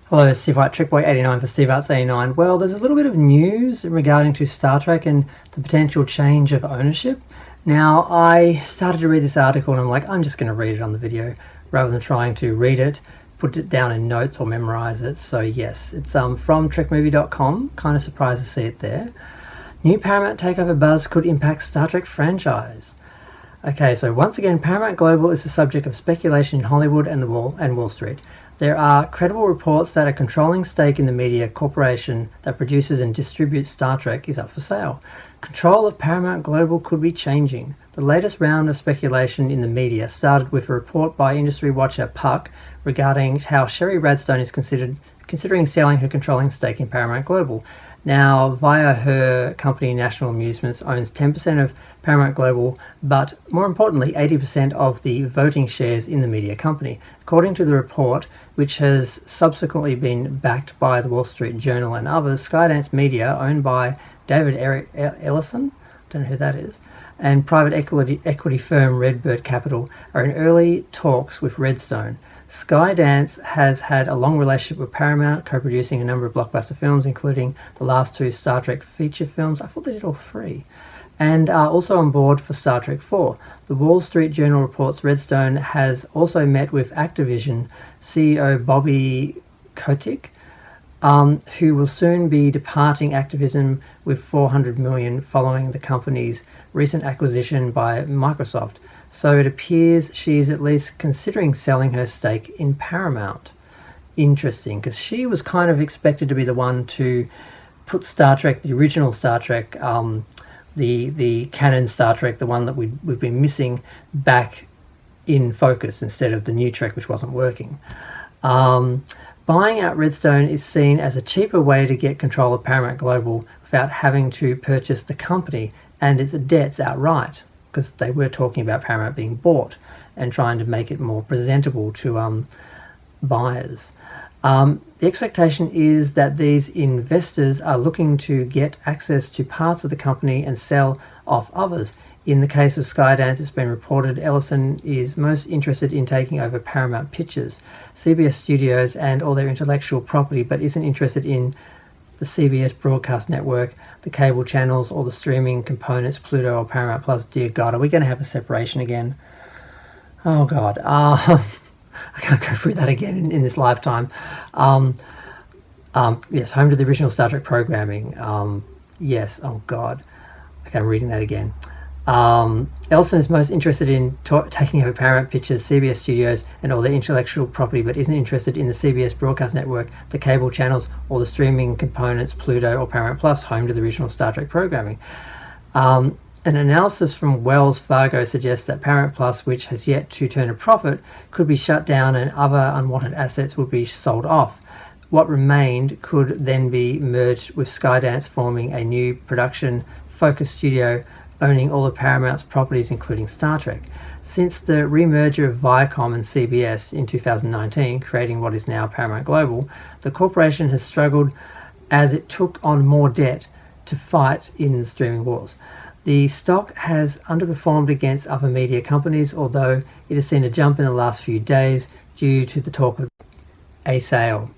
Hello, Steve White, TrickBoy89 for SteveArts89. Well, there's a little bit of news regarding to Star Trek and the potential change of ownership. Now, I started to read this article and I'm like, I'm just going to read it on the video rather than trying to read it, put it down in notes or memorize it. So yes, it's from trekmovie.com. Kind of surprised to see it there. New Paramount takeover buzz could impact Star Trek franchise. Okay, so once again, Paramount Global is the subject of speculation in Hollywood and Wall Street. There are credible reports that a controlling stake in the media corporation that produces and distributes Star Trek is up for sale. Control of Paramount Global could be changing. The latest round of speculation in the media started with a report by industry watcher Puck regarding how Sherry Radstone is considering selling her controlling stake in Paramount Global. Now, via her company National Amusements owns 10% of Paramount Global, but more importantly 80% of the voting shares in the media company. According to the report, which has subsequently been backed by the Wall Street Journal and others, Skydance Media, owned by David Ellison, don't know who that is, and private equity firm Redbird Capital are in early talks with Redstone. Skydance has had a long relationship with Paramount, co-producing a number of blockbuster films, including the last two Star Trek feature films. I thought they did all three. And are also on board for Star Trek 4. The Wall Street Journal reports Redstone has also met with Activision CEO Bobby Kotick, who will soon be departing Activision with $400 million following the company's recent acquisition by Microsoft. So it appears she's at least considering selling her stake in Paramount. Interesting, because she was kind of expected to be the one to put Star Trek, the original Star Trek, the canon Star Trek, the one that we've been missing, back in focus instead of the new Trek, which wasn't working. Buying out Redstone is seen as a cheaper way to get control of Paramount Global without having to purchase the company and its debts outright, because they were talking about Paramount being bought and trying to make it more presentable to buyers. The expectation is that these investors are looking to get access to parts of the company and sell off others. In the case of Skydance, it's been reported Ellison is most interested in taking over Paramount Pictures, CBS Studios and all their intellectual property, but isn't interested in the CBS broadcast network, the cable channels, or the streaming components, Pluto or Paramount Plus. Dear God, are we going to have a separation again? Oh God. I can't go through that again in this lifetime. Yes, home to the original Star Trek programming. Yes, oh God. Okay, I'm reading that again. Ellison is most interested in taking over Paramount Pictures, CBS Studios, and all their intellectual property, but isn't interested in the CBS broadcast network, the cable channels, or the streaming components, Pluto or Paramount Plus, home to the original Star Trek programming. An analysis from Wells Fargo suggests that Paramount Plus, which has yet to turn a profit, could be shut down and other unwanted assets would be sold off. What remained could then be merged with Skydance, forming a new production-focused studio owning all of Paramount's properties, including Star Trek. Since the remerger of Viacom and CBS in 2019, creating what is now Paramount Global, the corporation has struggled as it took on more debt to fight in the streaming wars. The stock has underperformed against other media companies, although it has seen a jump in the last few days due to the talk of a sale.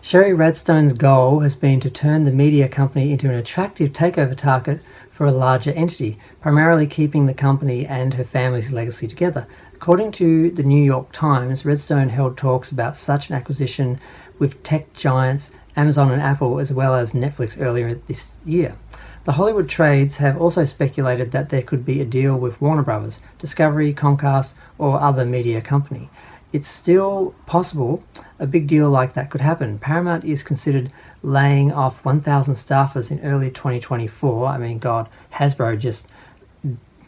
Sherry Radstone's goal has been to turn the media company into an attractive takeover target for a larger entity, primarily keeping the company and her family's legacy together. According to the New York Times, Redstone held talks about such an acquisition with tech giants Amazon and Apple, as well as Netflix earlier this year. The Hollywood trades have also speculated that there could be a deal with Warner Brothers, Discovery, Comcast, or other media company. It's still possible a big deal like that could happen. Paramount is considered laying off 1,000 staffers in early 2024. I mean, God, Hasbro just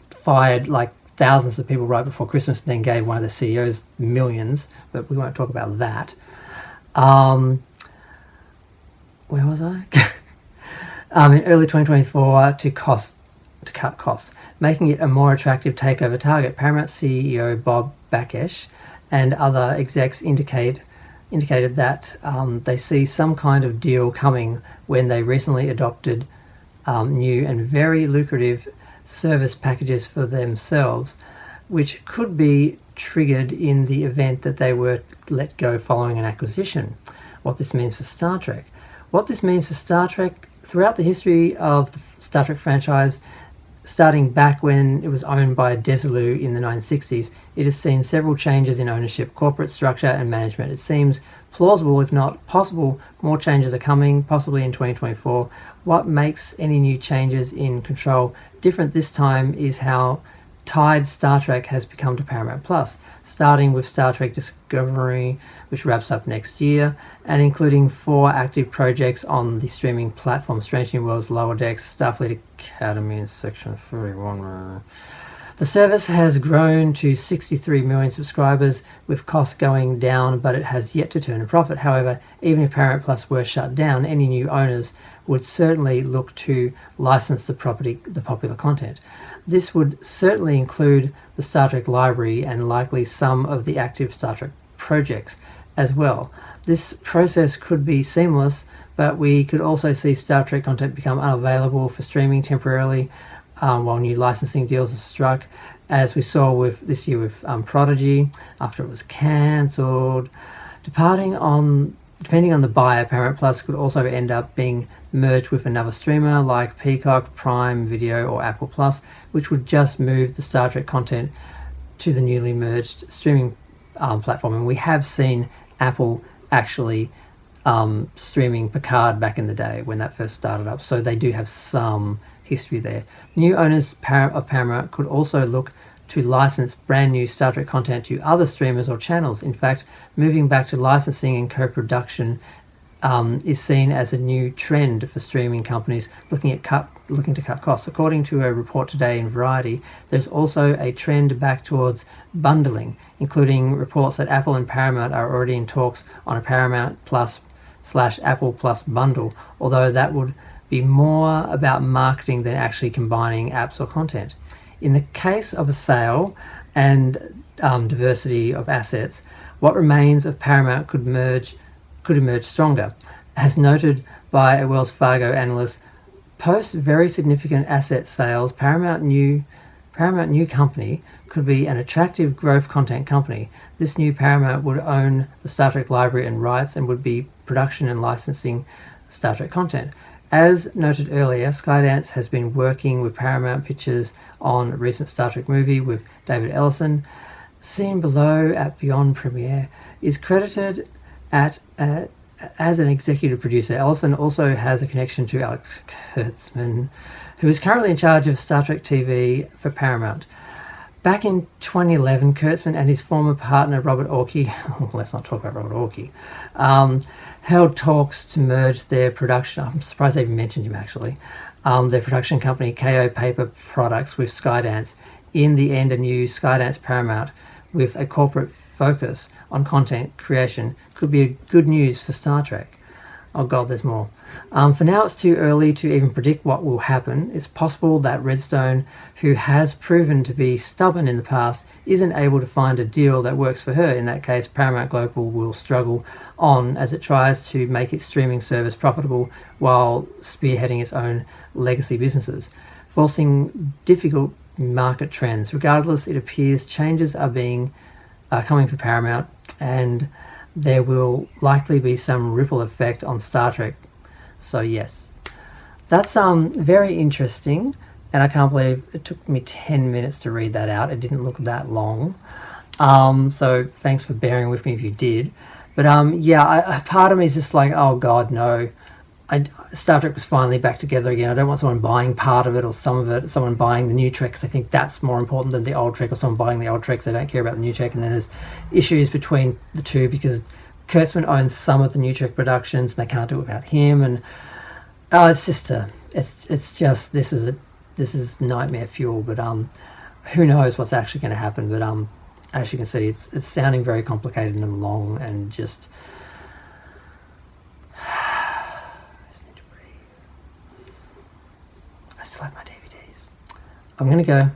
fired like thousands of people right before Christmas and then gave one of the CEOs millions, but we won't talk about that. Where was I? In early 2024 to cut costs, making it a more attractive takeover target. Paramount CEO Bob Bakesh and other execs indicated that they see some kind of deal coming when they recently adopted new and very lucrative service packages for themselves which could be triggered in the event that they were let go following an acquisition. What this means for Star Trek. What this means for Star Trek, throughout the history of the Star Trek franchise, starting back when it was owned by Desilu in the 1960s, it has seen several changes in ownership, corporate structure and management. It seems plausible, if not possible, more changes are coming, possibly in 2024. What makes any new changes in control different this time is how tied Star Trek has become to Paramount Plus, starting with Star Trek Discovery, which wraps up next year, and including 4 active projects on the streaming platform: Strange New Worlds, Lower Decks, Starfleet Academy, and Section 31. The service has grown to 63 million subscribers, with costs going down, but it has yet to turn a profit. However, even if Paramount Plus were shut down, any new owners would certainly look to license the popular content. This would certainly include the Star Trek library and likely some of the active Star Trek projects as well. This process could be seamless, but we could also see Star Trek content become unavailable for streaming temporarily while new licensing deals are struck, as we saw with this year with Prodigy after it was cancelled. Depending on the buyer, Paramount Plus could also end up being merged with another streamer like Peacock, Prime Video or Apple Plus, which would just move the Star Trek content to the newly merged streaming platform. And we have seen Apple actually streaming Picard back in the day when that first started up, so they do have some history there. New owners of Paramount could also look to license brand new Star Trek content to other streamers or channels. In fact, moving back to licensing and co-production is seen as a new trend for streaming companies looking to cut costs. According to a report today in Variety, there's also a trend back towards bundling, including reports that Apple and Paramount are already in talks on a Paramount Plus / Apple Plus bundle, although that would be more about marketing than actually combining apps or content. In the case of a sale and diversity of assets, what remains of Paramount could emerge stronger. As noted by a Wells Fargo analyst, post very significant asset sales, Paramount New Company could be an attractive growth content company. This new Paramount would own the Star Trek library and rights and would be production and licensing Star Trek content. As noted earlier, Skydance has been working with Paramount Pictures on a recent Star Trek movie with David Ellison. Seen below at Beyond Premiere is credited as an executive producer. Ellison also has a connection to Alex Kurtzman, who is currently in charge of Star Trek TV for Paramount. Back in 2011, Kurtzman and his former partner Robert Orci, let's not talk about Robert Orci, held talks to merge their production, I'm surprised they even mentioned him actually, their production company KO Paper Products with Skydance. In the end, a new Skydance Paramount with a corporate focus on content creation could be good news for Star Trek. Oh god, there's more. For now, it's too early to even predict what will happen. It's possible that Redstone, who has proven to be stubborn in the past, isn't able to find a deal that works for her. In that case, Paramount Global will struggle on as it tries to make its streaming service profitable while spearheading its own legacy businesses, forcing difficult market trends. Regardless, it appears changes are coming for Paramount, and there will likely be some ripple effect on Star Trek. So yes, that's very interesting, and I can't believe it took me 10 minutes to read that out. It didn't look that long, so thanks for bearing with me if you did. But yeah, part of me is just like, oh god, no. Star Trek was finally back together again. I don't want someone buying part of it or some of it, someone buying the new Trek, because I think that's more important than the old Trek, or someone buying the old Trek because they don't care about the new Trek. And then there's issues between the two because Kurtzman owns some of the new Trek productions and they can't do it without him. And it's just this is nightmare fuel. But who knows what's actually going to happen? But as you can see, it's sounding very complicated and long and just. I still have my DVDs. I'm going to go.